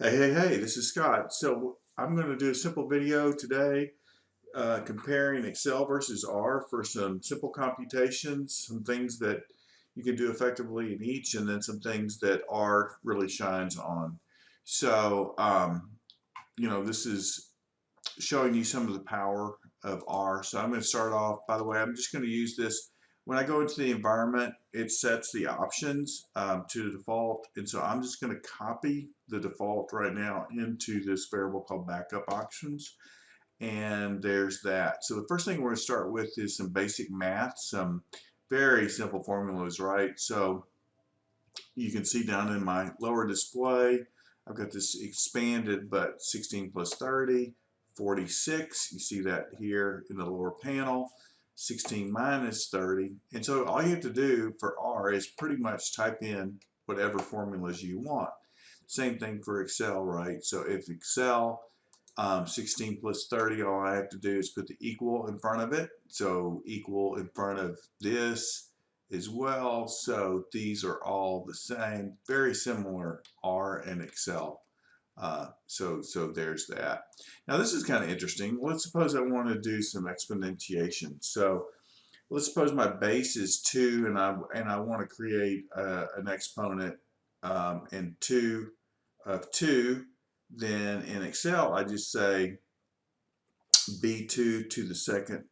Hey, this is Scott. So I'm going to do a simple video today comparing Excel versus R for some simple computations, some things that you can do effectively in each, and then some things that R really shines on. So, this is showing you some of the power of R. So I'm going to start off, by the way, I'm just going to use this. When I go into the environment, it sets the options to the default. And so I'm just going to copy the default right now into this variable called backup options. And there's that. So the first thing we're going to start with is some basic math, some very simple formulas, right? So you can see down in my lower display, I've got this expanded, but 16 plus 30, 46. You see that here in the lower panel. 16 minus 30. And so all you have to do for R is pretty much type in whatever formulas you want. Same thing for Excel, right? So if Excel 16 plus 30, all I have to do is put the equal in front of it. So equal in front of this as well. So these are all the same, very similar R and Excel. So there's that. Now this is kind of interesting. Let's suppose I want to do some exponentiation. So let's suppose my base is 2 and I want to create an exponent in 2 of 2. Then in Excel I just say b2 to the second,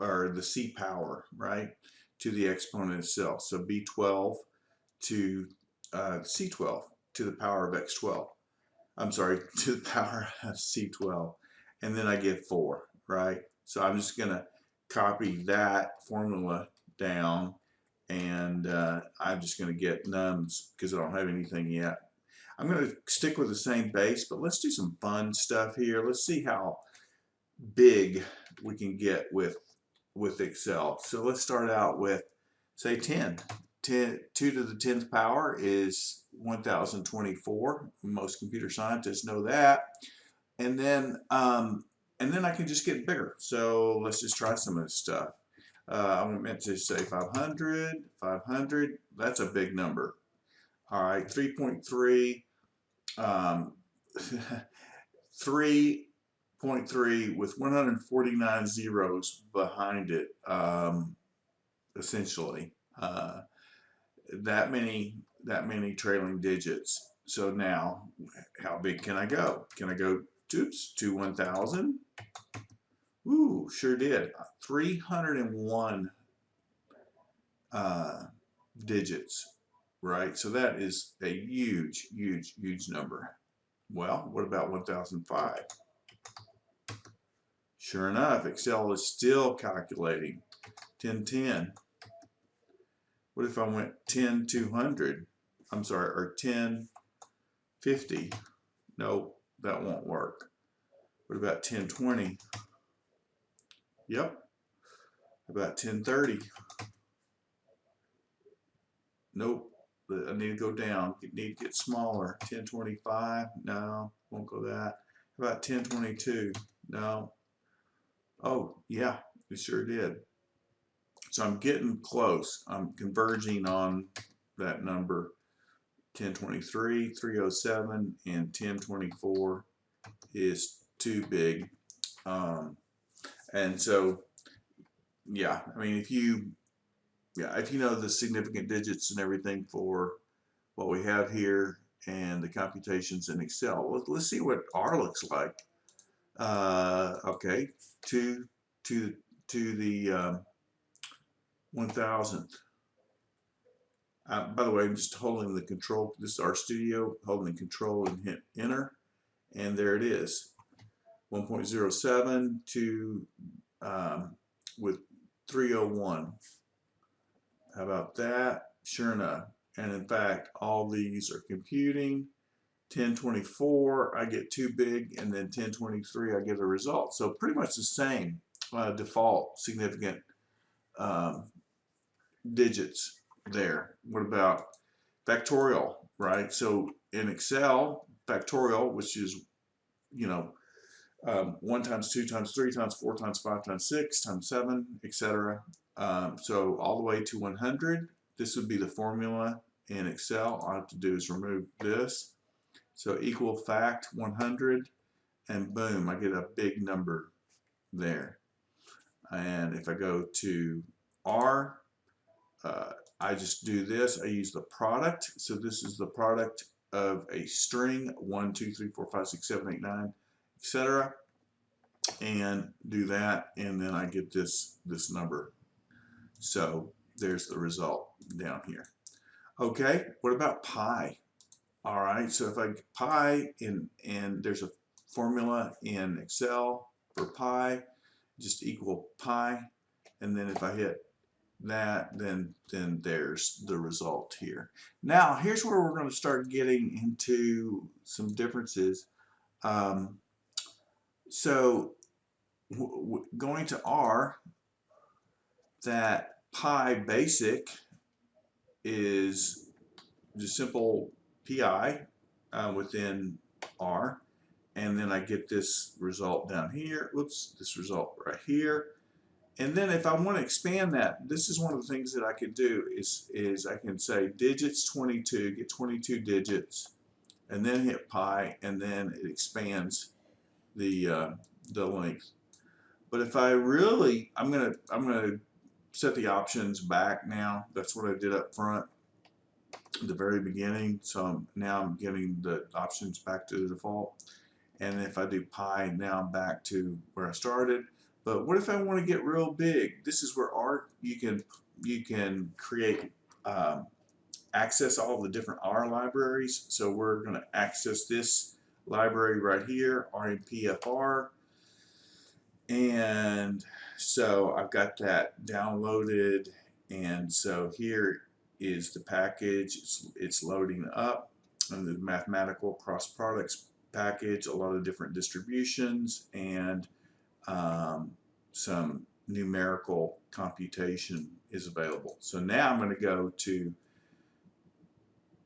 or the c power, right, to the exponent itself. So b12 to c12 to the power of x12. I'm sorry, to the power of c12. And then I get 4, right? So I'm just going to copy that formula down, and I'm just going to get numbs because I don't have anything yet. I'm going to stick with the same base, but let's do some fun stuff here. Let's see how big we can get with Excel. So let's start out with, say, 10. 2 to the 10th power is 1024. Most computer scientists know that. And then I can just get bigger. So let's just try some of this stuff. I meant to say 500. 500. That's a big number. All right, 3.3. 3.3 with 149 zeros behind it, essentially. That many trailing digits. So now, how big can I go? Can I go to 1,000? Ooh, sure did. 301 digits, right? So that is a huge number. Well, what about 1,005? Sure enough, Excel is still calculating. 1010. What if I went 10,200? I'm sorry, or 1050? No, that won't work. What about 1020? Yep. About 1030? Nope. I need to go down. I need to get smaller. 1025? No, won't go that. About 1022? No. Oh, yeah, it sure did. So I'm getting close. I'm converging on that number. 1023, 307, and 1024 is too big. And so, yeah, I mean, if you know the significant digits and everything for what we have here and the computations in Excel, let's see what R looks like. Okay, to the 1,000th. By the way, I'm just holding the control. This is RStudio, holding the control and hit enter, and there it is. 1.07 to with 301. How about that? Sure enough. And in fact, all these are computing. 1024, I get too big, and then 1023, I get a result. So pretty much the same default significant digits there. What about factorial, right? So in Excel, factorial, which is, 1 times 2 times 3 times 4 times 5 times 6 times 7, etc. So all the way to 100. This would be the formula in Excel. All I have to do is remove this. So equal fact 100, and boom, I get a big number there. And if I go to R, I just do this. I use the product. So this is the product of a string 1, 2, 3, 4, 5, 6, 7, 8, 9, etc. And do that, and then I get this number. So there's the result down here. Okay, what about pi? All right, so if I get pi and there's a formula in Excel for pi, just equal pi, and then if I hit that, then there's the result here. Now here's where we're going to start getting into some differences. So going to R, that pi basic is just simple pi within R, and then I get this result down here. Whoops, this result right here. And then if I want to expand that, this is one of the things that I could do is I can say digits 22, get 22 digits, and then hit pi, and then it expands the length. But if I really, I'm gonna set the options back now. That's what I did up front at the very beginning. So now I'm getting the options back to the default. And if I do pi, now I'm back to where I started. But what if I want to get real big? This is where you can create access all the different R libraries. So we're going to access this library right here, RMPFR. And so I've got that downloaded, and so here is the package. It's loading up, and the mathematical cross products package, a lot of different distributions, and some numerical computation is available. So now I'm going to go to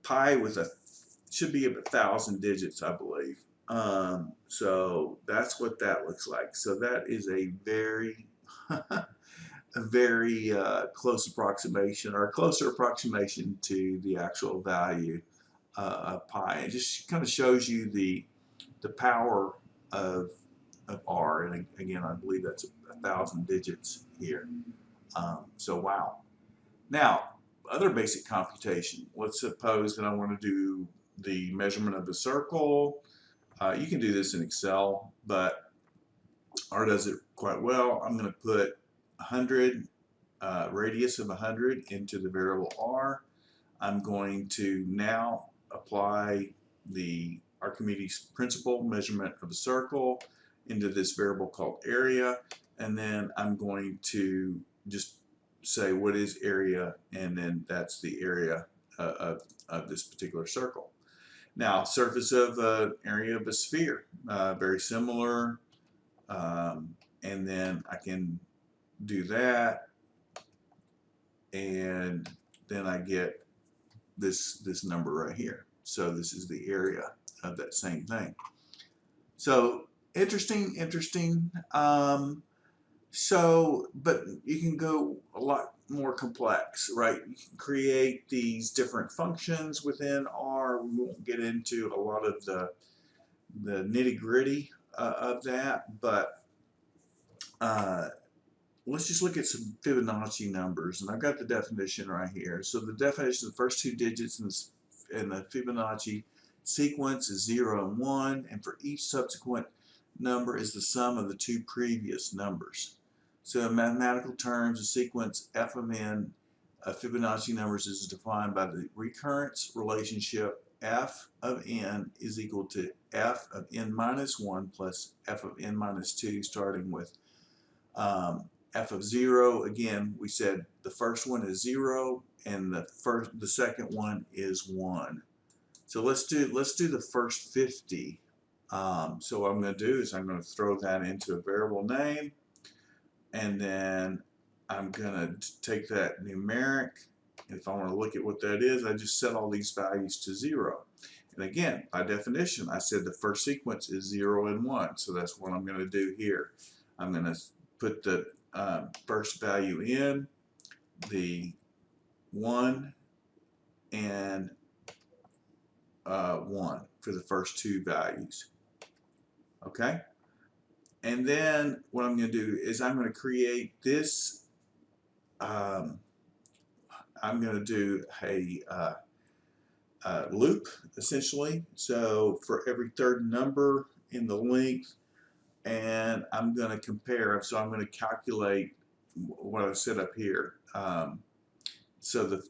pi with should be 1,000 digits, I believe. So that's what that looks like. So that is a very a very close approximation, or a closer approximation to the actual value of pi. It just kind of shows you the power of R, and again, I believe that's 1,000 digits here. So wow. Now, other basic computation. Let's suppose that I want to do the measurement of the circle. You can do this in Excel, but R does it quite well. I'm going to put 100, radius of 100 into the variable R. I'm going to now apply the Archimedes principle, measurement of a circle, into this variable called area, and then I'm going to just say what is area, and then that's the area of this particular circle. Now, surface of an area of a sphere, very similar, and then I can do that, and then I get this number right here. So this is the area of that same thing. So interesting. But you can go a lot more complex, right? You can create these different functions within R. We won't get into a lot of the nitty-gritty of that, but let's just look at some Fibonacci numbers, and I've got the definition right here. So the definition of the first two digits in the Fibonacci sequence is 0 and 1, and for each subsequent number is the sum of the two previous numbers. So in mathematical terms, the sequence f of n of Fibonacci numbers is defined by the recurrence relationship f of n is equal to f of n minus 1 plus f of n minus 2, starting with f of 0. Again, we said the first one is 0 and the second one is 1. So let's do the first 50. So what I'm going to do is I'm going to throw that into a variable name, and then I'm going to take that numeric, and if I want to look at what that is, I just set all these values to 0. And again, by definition, I said the first sequence is 0 and 1, so that's what I'm going to do here. I'm going to put the first value in, the 1, and 1 for the first two values. Okay? And then what I'm going to do is I'm going to create this. I'm going to do a loop, essentially. So for every third number in the length, and I'm going to compare. So I'm going to calculate what I set up here. So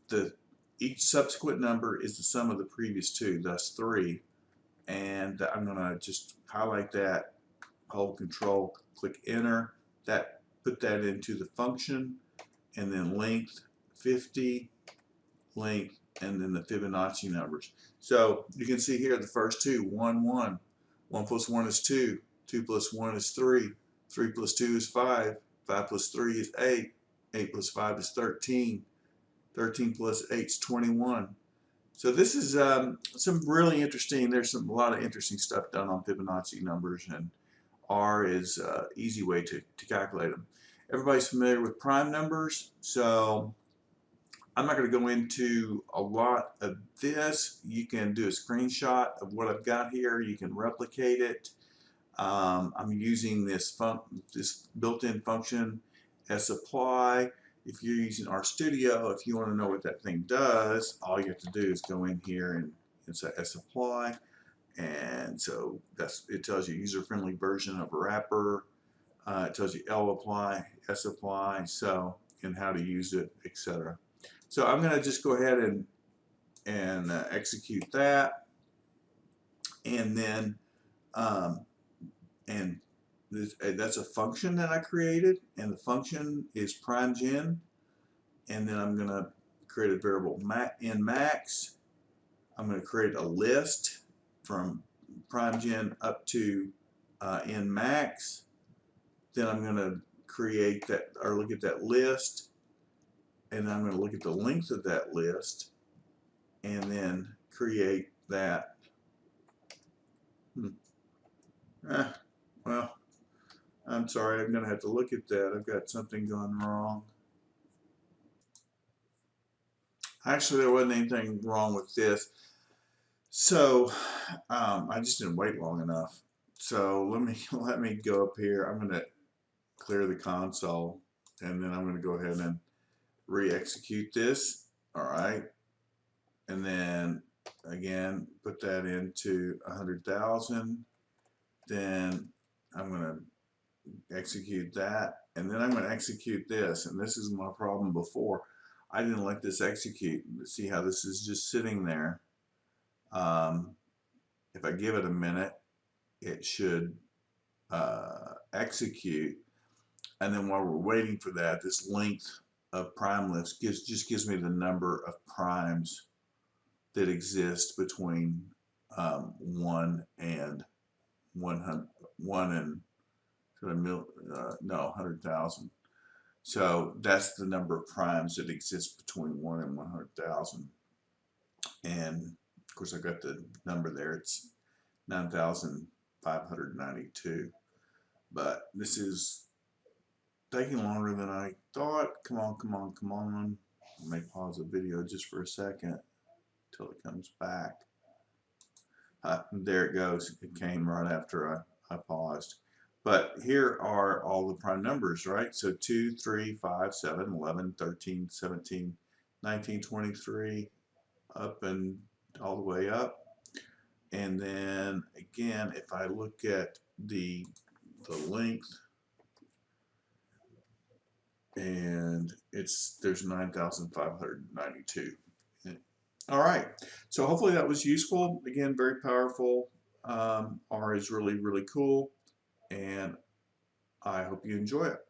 each subsequent number is the sum of the previous two, thus 3. And I'm going to just highlight that, hold Control, click Enter. Put that into the function, and then length 50, length, and then the Fibonacci numbers. So you can see here the first two, 1, 1. 1 plus 1 is 2. 2 plus 1 is 3. 3 plus 2 is 5. 5 plus 3 is 8. 8 plus 5 is 13. 13 plus 8 is 21. So this is some really interesting, there's a lot of interesting stuff done on Fibonacci numbers, and R is an easy way to calculate them. Everybody's familiar with prime numbers, so I'm not going to go into a lot of this. You can do a screenshot of what I've got here. You can replicate it. I'm using this built-in function sapply. If you're using RStudio, if you want to know what that thing does, all you have to do is go in here and it's a sapply, and so it tells you user-friendly version of a wrapper. It tells you lapply, sapply, so and how to use it, etc. So I'm going to just go ahead and execute that, and then that's a function that I created, and the function is primeGen, and then I'm going to create a variable in max. I'm going to create a list from primeGen up to in max. Then I'm going to create that, or look at that list, and I'm going to look at the length of that list, and then create that. Well, I'm sorry, I'm going to have to look at that. I've got something going wrong. Actually, there wasn't anything wrong with this. So I just didn't wait long enough. So let me go up here. I'm going to clear the console, and then I'm going to go ahead and re-execute this. All right, and then again put that into 100,000. Then I'm going to execute that, and then I'm going to execute this, and this is my problem before. I didn't let this execute. See how this is just sitting there. If I give it a minute, it should execute, and then while we're waiting for that, this length of prime lifts just gives me the number of primes that exist between 1 and 100, 1 and 100,000. So that's the number of primes that exist between 1 and 100,000. And of course, I got the number there. It's 9,592. But this is taking longer than I thought. Come on, come on, come on. I may pause the video just for a second until it comes back. There it goes. It came right after I paused. But here are all the prime numbers, right? So 2, 3, 5, 7, 11, 13, 17, 19, 23, up and all the way up. And then again, if I look at the length, and there's 9,592. All right, so hopefully that was useful. Again, very powerful. R is really, really cool, and I hope you enjoy it.